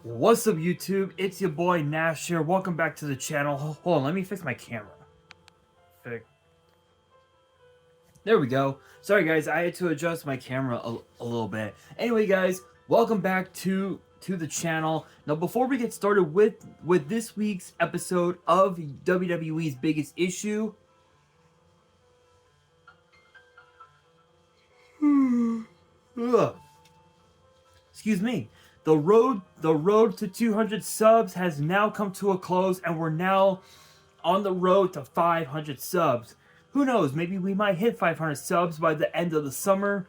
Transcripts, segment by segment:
What's up, YouTube? It's your boy Nash here. Welcome back to the channel. Hold on, let me fix my camera. There we go. Sorry guys, I had to adjust my camera a little bit. Anyway guys, welcome back to the channel. Now before we get started with this week's episode of WWE's Biggest Issue, excuse me. The road to 200 subs has now come to a close, and we're now on the road to 500 subs. Who knows, maybe we might hit 500 subs by the end of the summer.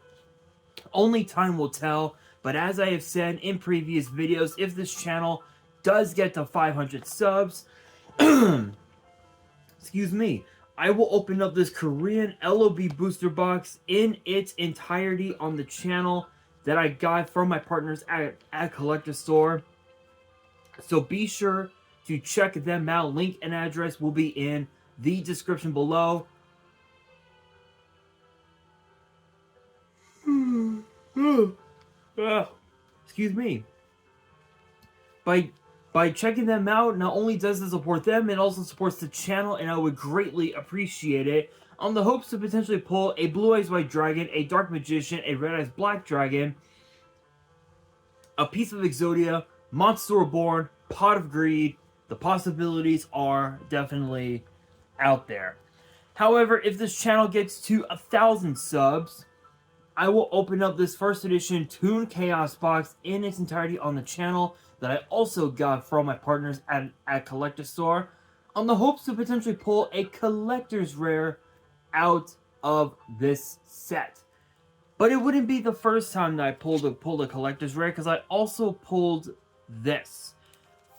Only time will tell, but as I have said in previous videos, if this channel does get to 500 subs, excuse me, I will open up this Korean LOB booster box in its entirety on the channel that I got from my partners at Collector Store. So be sure to check them out. Link and address will be in the description below. Excuse me. By checking them out, not only does it support them, it also supports the channel, and I would greatly appreciate it. On the hopes to potentially pull a Blue Eyes White Dragon, a Dark Magician, a Red Eyes Black Dragon, a piece of Exodia, Monster Reborn, Pot of Greed. The possibilities are definitely out there. However, if this channel gets to 1,000 subs, I will open up this first edition Toon Chaos box in its entirety on the channel that I also got from my partners at Collector Store, on the hopes to potentially pull a collector's rare out of this set. But it wouldn't be the first time that I pulled a collector's rare, because I also pulled this.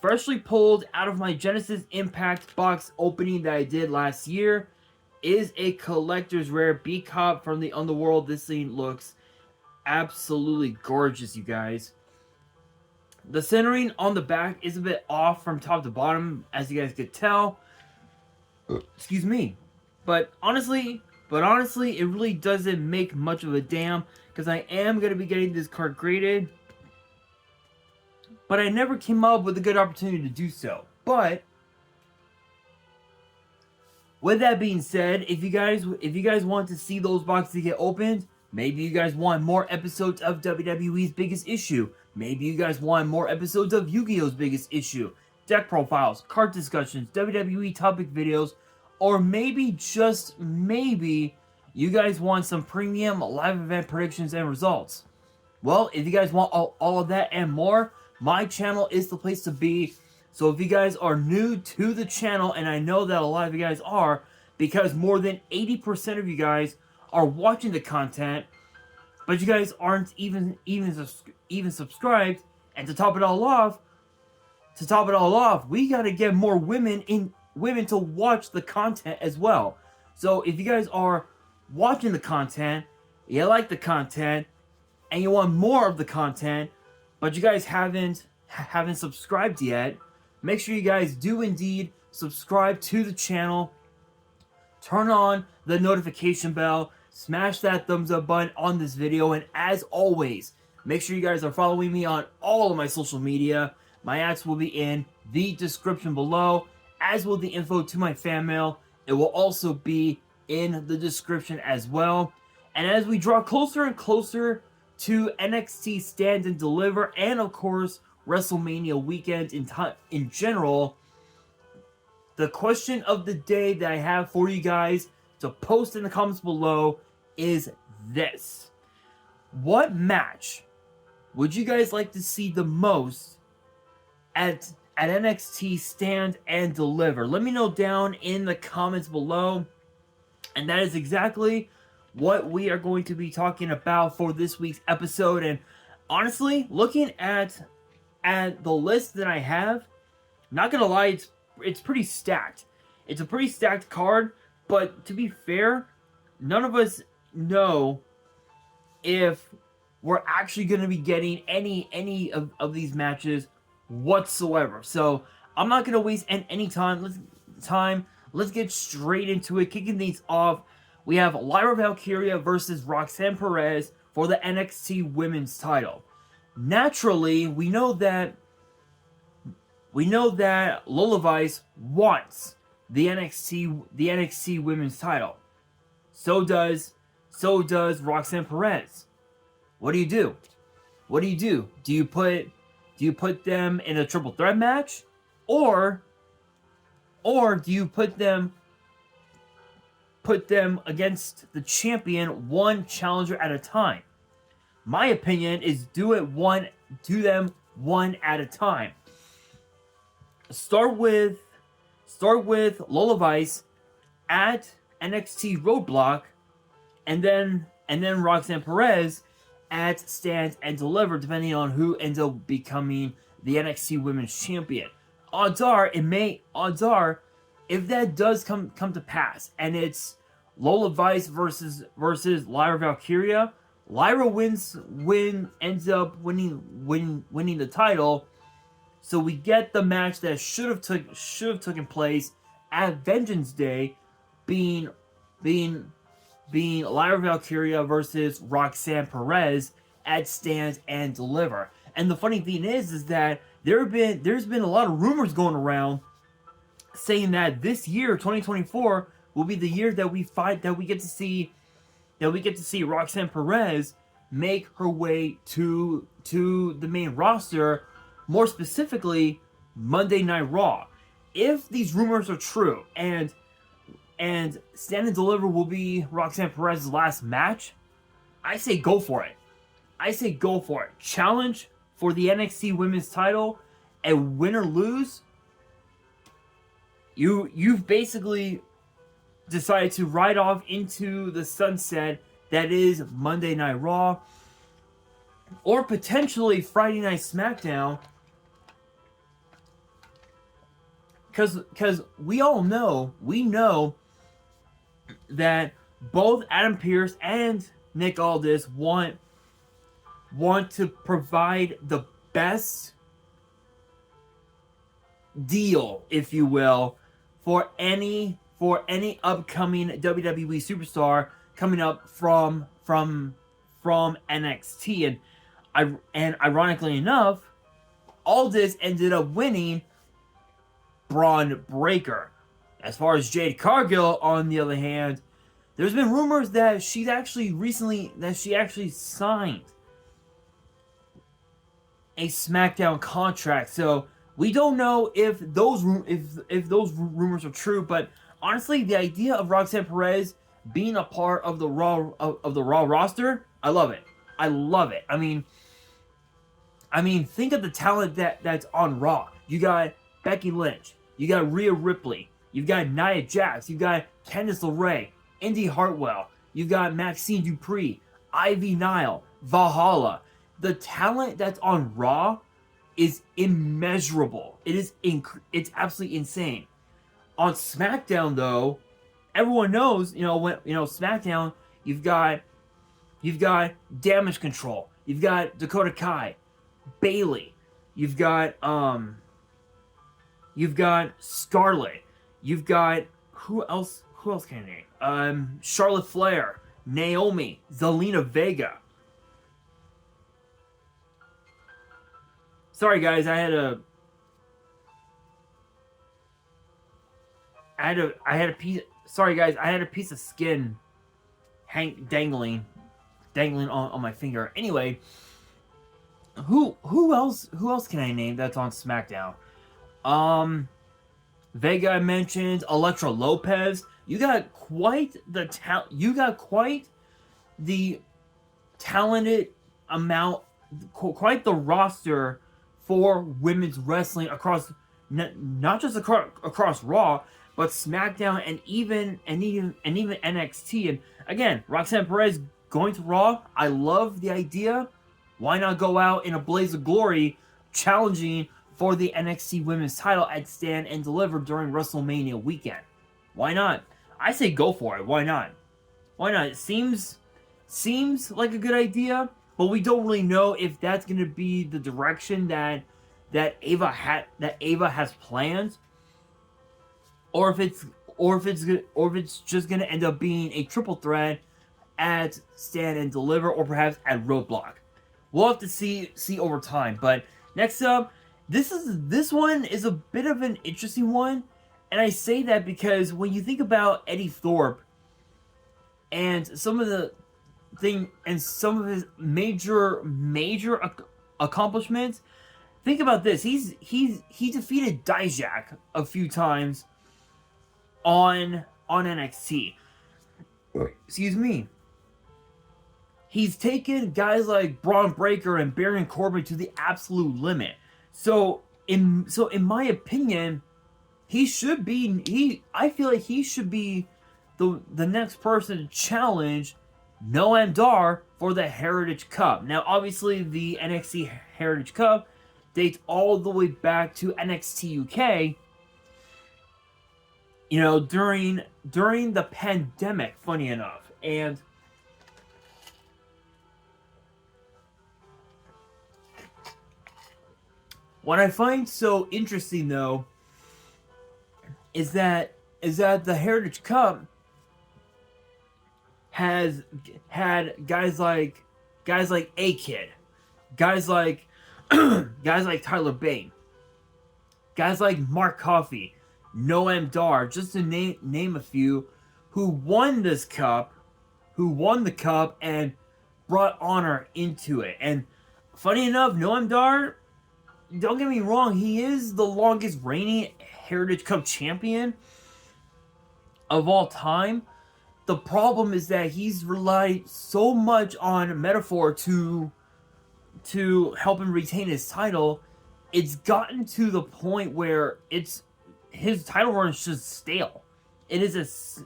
Freshly pulled out of my Genesis Impact box opening that I did last year is a collector's rare B-Cop from the Underworld. This thing looks absolutely gorgeous, you guys. The centering on the back is a bit off from top to bottom, as you guys could tell. Excuse me. But honestly, it really doesn't make much of a damn, because I am going to be getting this card graded. But I never came up with a good opportunity to do so. But with that being said, if you guys want to see those boxes get opened, maybe you guys want more episodes of WWE's Biggest Issue. Maybe you guys want more episodes of Yu-Gi-Oh's Biggest Issue, deck profiles, card discussions, WWE topic videos, or maybe, just maybe, you guys want some premium live event predictions and results. Well, if you guys want all of that and more, my channel is the place to be. So if you guys are new to the channel, and I know that a lot of you guys are, because more than 80% of you guys are watching the content, but you guys aren't even subscribed, and to top it all off, we gotta get more women to watch the content as well. So if you guys are watching the content, you like the content, and you want more of the content, but you guys haven't subscribed yet, make sure you guys do indeed subscribe to the channel. Turn on the notification bell. Smash that thumbs up button on this video. And as always, make sure you guys are following me on all of my social media. My ads will be in the description below, as will the info to my fan mail. It will also be in the description as well. And as we draw closer and closer to NXT Stand and Deliver, and of course WrestleMania weekend in general, the question of the day that I have for you guys to post in the comments below is this: what match would you guys like to see the most at NXT Stand and Deliver? Let me know down in the comments below. And that is exactly what we are going to be talking about for this week's episode. And honestly, looking at the list that I have, not gonna lie, it's pretty stacked. It's a pretty stacked card, but to be fair, none of us know if we're actually gonna be getting any of these matches whatsoever. So I'm not gonna waste any time. Let's get straight into it. Kicking things off, we have Lyra Valkyria versus Roxanne Perez for the NXT Women's title. Naturally, we know that We know that Lola Vice wants the NXT Women's title. So does Roxanne Perez. What do you do? What do you do? Do you put them in a triple threat match, or do you put them against the champion, one challenger at a time? My opinion is do them one at a time. Start with Lola Vice at NXT Roadblock, and then Roxanne Perez at Stand and Deliver, depending on who ends up becoming the NXT Women's Champion. Odds are, if that does come to pass, and it's Lola Vice versus Lyra Valkyria, Lyra ends up winning the title. So we get the match that should have taken place at Vengeance Day, being Lyra Valkyria versus Roxanne Perez at Stand and Deliver. And the funny thing is that there's been a lot of rumors going around saying that this year, 2024, will be the year that we get to see Roxanne Perez make her way to the main roster, more specifically Monday Night Raw. If these rumors are true and Stand and Deliver will be Roxanne Perez's last match, I say go for it. Challenge for the NXT Women's title, and win or lose, you've basically decided to ride off into the sunset that is Monday Night Raw, or potentially Friday Night SmackDown. Because we know that both Adam Pearce and Nick Aldis want to provide the best deal, if you will, for any upcoming WWE superstar coming up from NXT. And ironically enough, Aldis ended up winning Braun Breaker. As far as Jade Cargill, on the other hand, there's been rumors that she actually signed a SmackDown contract. So we don't know if those rumors are true, but honestly, the idea of Roxanne Perez being a part of the Raw roster, I love it. I mean, think of the talent that's on Raw. You got Becky Lynch, you got Rhea Ripley, you've got Nia Jax, you've got Candice LeRae, Indy Hartwell, you've got Maxine Dupree, Ivy Nile, Valhalla. The talent that's on Raw is immeasurable. It's absolutely insane. On SmackDown, though, everyone knows, SmackDown, you've got Damage Control, you've got Dakota Kai, Bayley, you've got Scarlett, you've got who else can I name? Charlotte Flair, Naomi, Zelina Vega. Sorry guys, I had a piece. Sorry guys, I had a piece of skin dangling on my finger. Anyway, who else can I name that's on SmackDown? Vega I mentioned, Elektra Lopez. You got quite the talented amount, quite the roster for women's wrestling across not just across Raw, but SmackDown and even NXT. And again, Roxanne Perez going to Raw, I love the idea. Why not go out in a blaze of glory, challenging for the NXT Women's title at Stand and Deliver during WrestleMania weekend? Why not? I say go for it. Why not? It seems like a good idea, but we don't really know if that's going to be the direction that Ava has planned, or if it's just going to end up being a triple threat at Stand and Deliver, or perhaps at Roadblock. We'll have to see over time. But next up this one is a bit of an interesting one, and I say that because when you think about Eddie Thorpe and some of his major accomplishments, think about this. He defeated Dijak a few times on NXT. Excuse me. He's taken guys like Braun Breaker and Baron Corbin to the absolute limit. So in my opinion, I feel like he should be the next person to challenge Noam Dar for the Heritage Cup. Now, obviously, the NXT Heritage Cup dates all the way back to NXT UK. You know, during the pandemic, funny enough, and what I find so interesting, though, is that the Heritage Cup has had guys like A-Kid, guys like Tyler Bate, guys like Mark Coffey, Noam Dar, just to name a few, who won the cup and brought honor into it. And funny enough, Noam Dar, don't get me wrong, he is the longest reigning Heritage Cup champion of all time. The problem is that he's relied so much on Metaphor to help him retain his title. It's gotten to the point where his title run is just stale. It is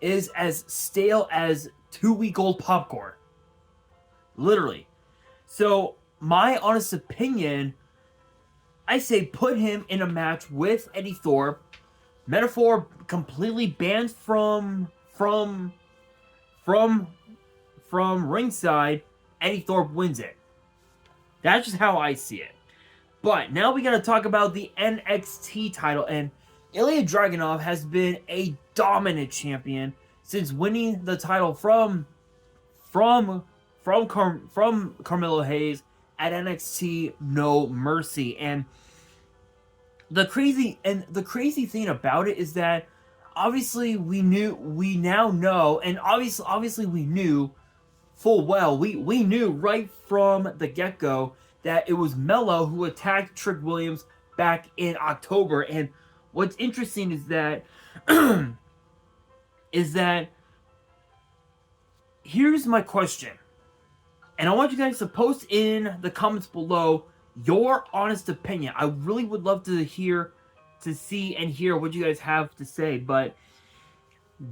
as stale as 2-week-old popcorn. Literally. So, my honest opinion, I say put him in a match with Eddie Thorpe. Metaphor completely banned from ringside. Eddie Thorpe wins it. That's just how I see it. But now we gotta talk about the NXT title, and Ilya Dragunov has been a dominant champion since winning the title from Carmelo Hayes at NXT No Mercy. And the crazy thing about it is that obviously we now know, and obviously we knew full well, we knew right from the get-go that it was Mello who attacked Trick Williams back in October. And what's interesting is that here's my question, and I want you guys to post in the comments below your honest opinion. I really would love to see and hear what you guys have to say. But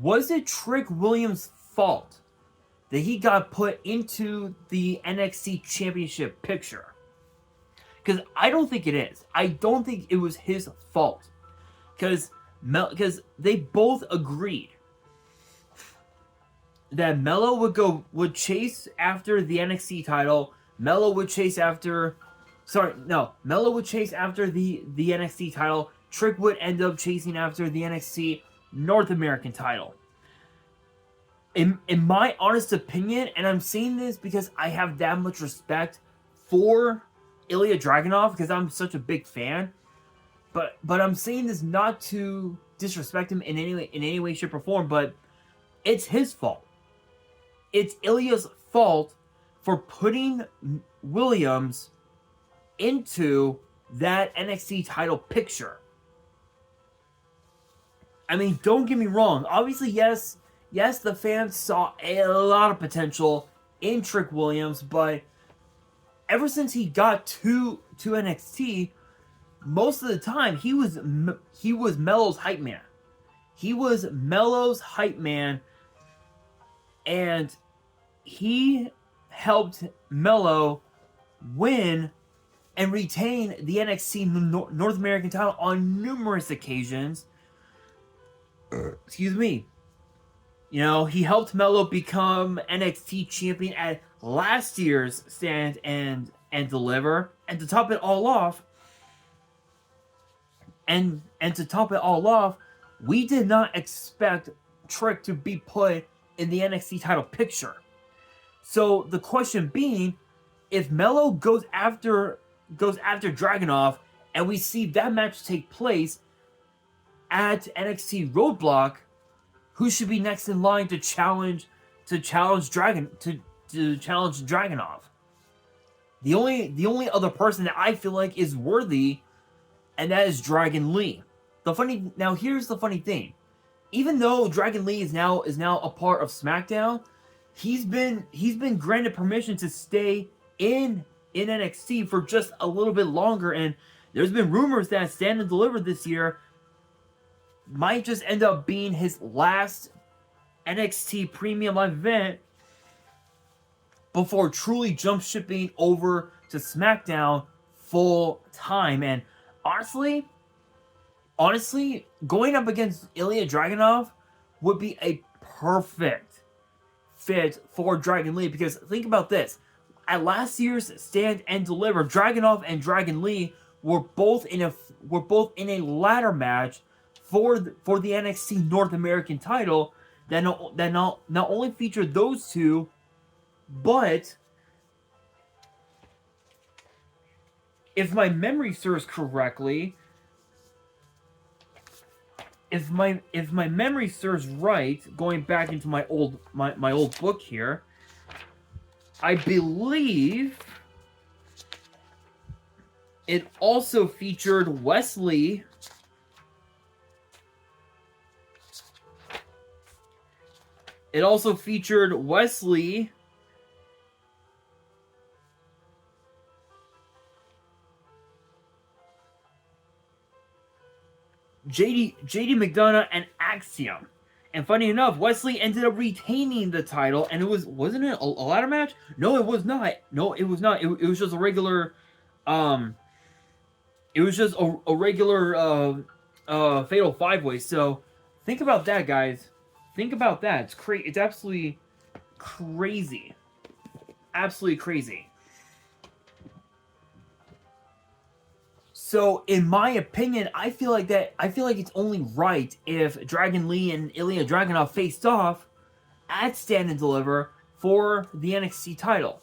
was it Trick Williams' fault that he got put into the NXT Championship picture? Because I don't think it is. I don't think it was his fault. Because they both agreed that Mello would chase after the NXT title. Mello would chase after the NXT title. Trick would end up chasing after the NXT North American title. In my honest opinion, and I'm saying this because I have that much respect for Ilya Dragunov because I'm such a big fan, but I'm saying this not to disrespect him in any way, shape, or form, but it's his fault. It's Ilya's fault for putting Williams into that NXT title picture. I mean, don't get me wrong. Obviously, yes, the fans saw a lot of potential in Trick Williams, but ever since he got to NXT, most of the time he was Mello's hype man. He was Mello's hype man, and he helped Mello win and retain the NXT North American title on numerous occasions. Excuse me. You know, he helped Mello become NXT champion at last year's Stand and Deliver. And to top it all off, we did not expect Trick to be put in the NXT title picture. So the question being, if Mello goes after Dragunov, and we see that match take place at NXT Roadblock. Who should be next in line to challenge Dragunov? The only other person that I feel like is worthy, and that is Dragon Lee. Here's the funny thing. Even though Dragon Lee is now a part of SmackDown, he's been granted permission to stay in NXT for just a little bit longer, and there's been rumors that Stand and Deliver this year might just end up being his last NXT Premium Live event before truly jump shipping over to SmackDown full time. And honestly, going up against Ilya Dragunov would be a perfect fit for Dragon Lee, because think about this. At last year's Stand and Deliver, Dragunov and Dragon Lee were both in a ladder match for the NXT North American title that not only featured those two, but if my memory serves correctly, if my memory serves right, going back into my old book here, I believe it also featured Wesley. It also featured Wesley, JD McDonough, and Axiom. And funny enough, Wesley ended up retaining the title, and wasn't it a ladder match? No, it was not. It was just a regular, fatal 5-way. So think about that, guys. Think about that. It's absolutely crazy. Absolutely crazy. So, in my opinion, I feel like it's only right if Dragon Lee and Ilya Dragunov faced off at Stand and Deliver for the NXT title.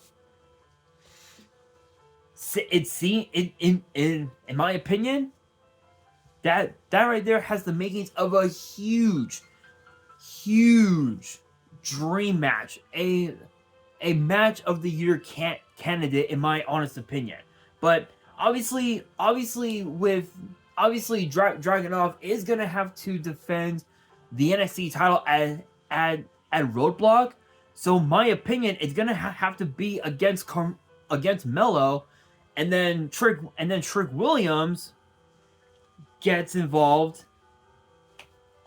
In my opinion, that right there has the makings of a huge dream match, a match of the year candidate, in my honest opinion. But obviously Dragunov is gonna have to defend the NXT title at Roadblock. So my opinion, it's gonna have to be against Mello, and then Trick Williams gets involved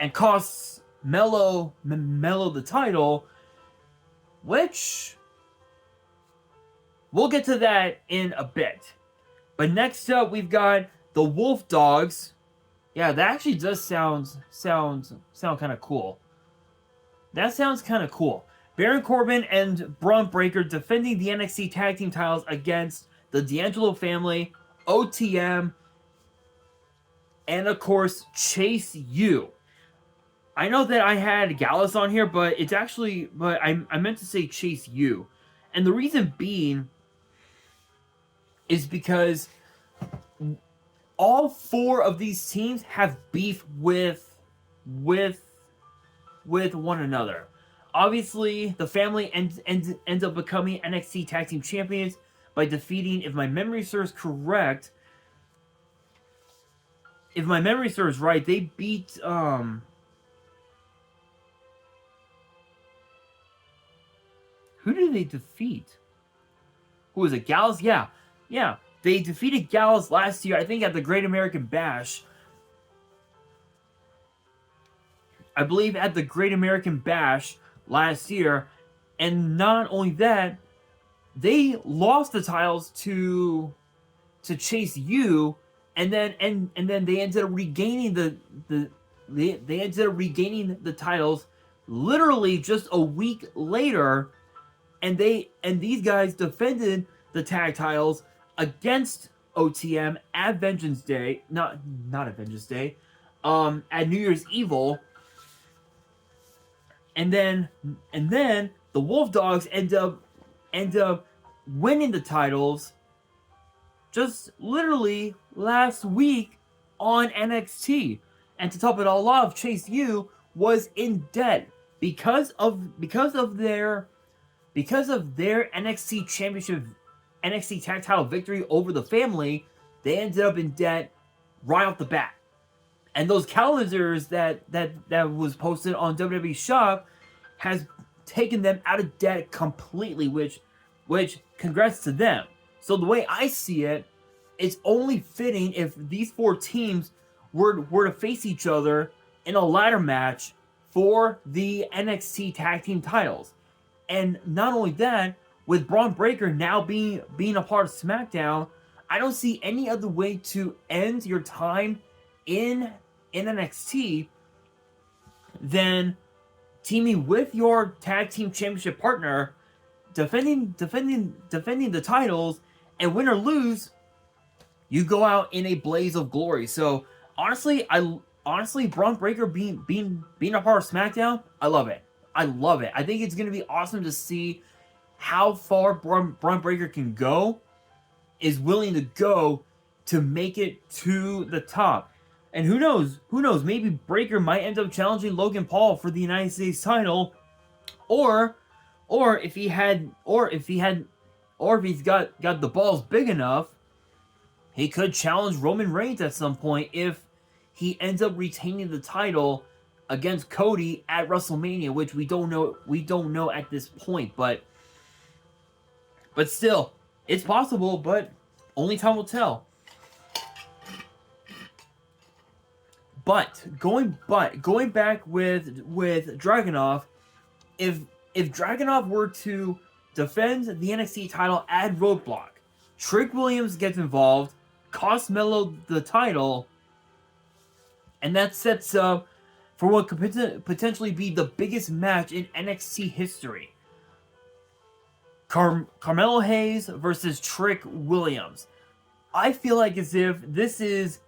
and costs Mello the title, which we'll get to that in a bit. But next up, we've got the Wolf Dogs. Yeah, that actually does sound kind of cool. That sounds kind of cool. Baron Corbin and Braun Breaker defending the NXT Tag Team titles against the D'Angelo family, OTM, and of course, Chase U. I know that I had Gallus on here, but I meant to say Chase U. And the reason being is because all four of these teams have beef with one another. Obviously, the family ends up becoming NXT Tag Team Champions by defeating, if my memory serves correct, if my memory serves right, they beat who did they defeat? Who was it? Gallus? Yeah. They defeated Gallus last year, I think, at the Great American Bash. I believe at the Great American Bash last year. And not only that, they lost the titles to Chase U, and then they ended up regaining the titles literally just a week later, and these guys defended the tag titles against OTM at Vengeance Day, not at Vengeance Day, at New Year's Evil, and then the Wolf Dogs end up winning the titles just literally last week on NXT. And to top it all off, Chase U was in debt because of their NXT Championship, NXT Tag Title victory over the Family. They ended up in debt right off the bat. And those calendars that was posted on WWE Shop has taken them out of debt completely, which congrats to them. So the way I see it, it's only fitting if these four teams were to face each other in a ladder match for the NXT Tag Team titles. And not only that, with Braun Breaker now being a part of SmackDown, I don't see any other way to end your time in NXT than teaming with your tag team championship partner, defending the titles, and win or lose, you go out in a blaze of glory. So honestly, Braun Breaker being a part of SmackDown, I love it. I think it's gonna be awesome to see how far Braun Breaker is willing to go to make it to the top. And who knows, maybe Breaker might end up challenging Logan Paul for the United States title, or if he's got the balls big enough, he could challenge Roman Reigns at some point if he ends up retaining the title against Cody at WrestleMania, which we don't know at this point, but still, it's possible, but only time will tell. But going back with Dragunov, if Dragunov were to defend the NXT title at Roadblock, Trick Williams gets involved, costs Melo the title, and that sets up for what could potentially be the biggest match in NXT history. Carmelo Hayes versus Trick Williams. I feel like as if this is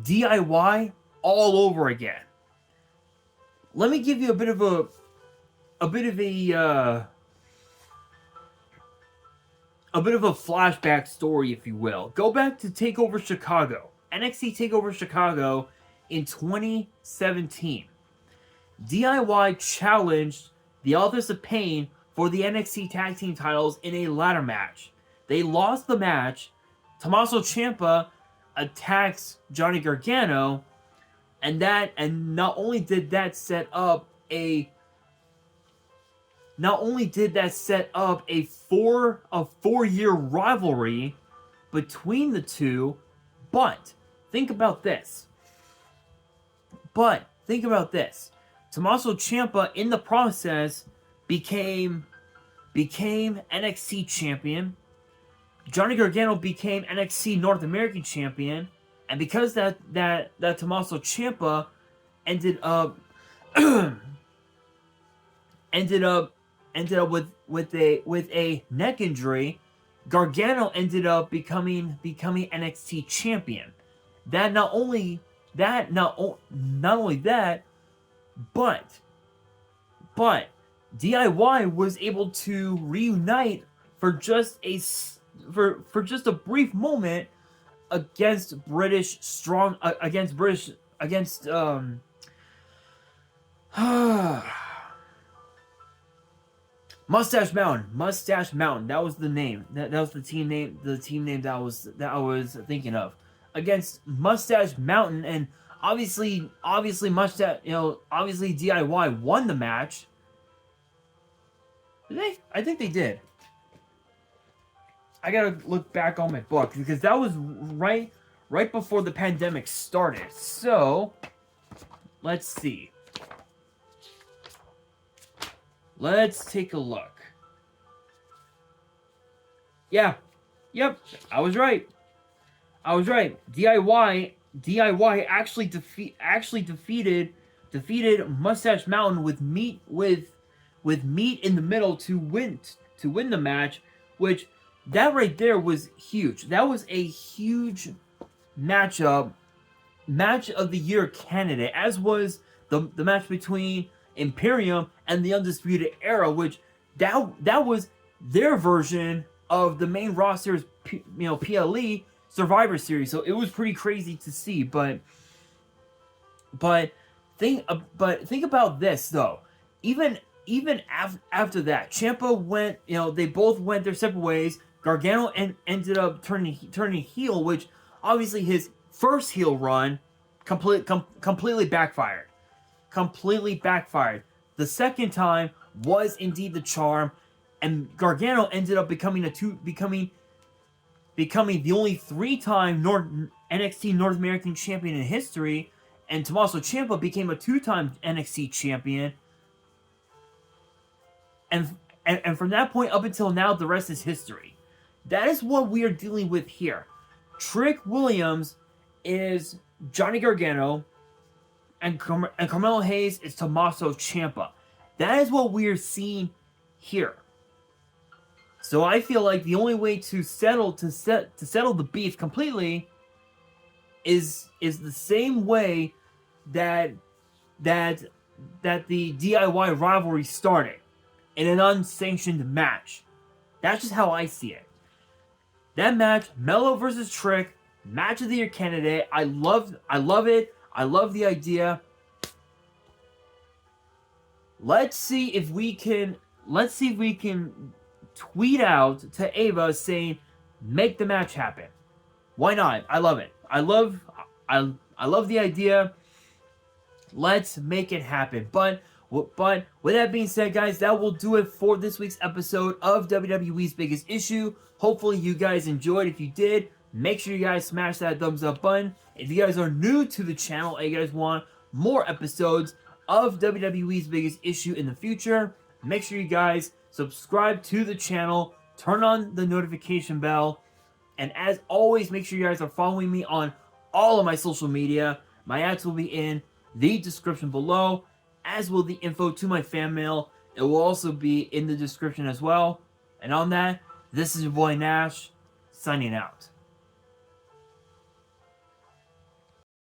DIY all over again. Let me give you a bit of a flashback story, if you will. Go back to TakeOver Chicago, NXT TakeOver Chicago in 2017. DIY challenged the Authors of Pain for the NXT Tag Team titles in a ladder match. They lost the match. Tommaso Ciampa attacks Johnny Gargano, and not only did that set up a 4-year rivalry between the two, but think about this. Tommaso Ciampa in the process became NXT champion. Johnny Gargano became NXT North American champion, and because that Tommaso Ciampa ended up with a neck injury, Gargano ended up becoming NXT champion. Not only that, but DIY was able to reunite for just a brief moment against Mustache Mountain. That was the name. That was the team name. The team name that I was thinking of, against Mustache Mountain, and obviously Mustache. Obviously DIY won the match. Did they? I think they did. I gotta look back on my book because that was right before the pandemic started. So let's see. Let's take a look. Yeah. Yep. I was right. DIY actually defeated Mustache Mountain with meat in the middle to win the match, which that right there was huge. That was a huge match of the year candidate, as was the match between Imperium and the Undisputed Era, which that was their version of the main roster's PLE. Survivor Series, so it was pretty crazy to see. But think about this though. Even after that, Ciampa went. They both went their separate ways. Gargano ended up turning heel, which obviously his first heel run completely backfired. Completely backfired. The second time was indeed the charm, and Gargano ended up becoming the only 3-time NXT North American champion in history, and Tommaso Ciampa became a 2-time NXT champion. And from that point up until now, the rest is history. That is what we are dealing with here. Trick Williams is Johnny Gargano, and Carmelo Hayes is Tommaso Ciampa. That is what we are seeing here. So I feel like the only way to settle the beef completely is the same way that the DIY rivalry started, in an unsanctioned match. That's just how I see it. That match, Melo versus Trick, match of the year candidate. I love it. I love the idea. Let's see if we can tweet out to Ava saying, make the match happen. Why not? I love it. I love the idea. Let's make it happen. But with that being said, guys, that will do it for this week's episode of WWE's Biggest Issue. Hopefully you guys enjoyed. If you did, make sure you guys smash that thumbs up button. If you guys are new to the channel and you guys want more episodes of WWE's Biggest Issue in the future, make sure you guys subscribe to the channel, turn on the notification bell, and as always, make sure you guys are following me on all of my social media. My ads will be in the description below, as will the info to my fan mail. It will also be in the description as well. And on that, this is your boy Nash, signing out.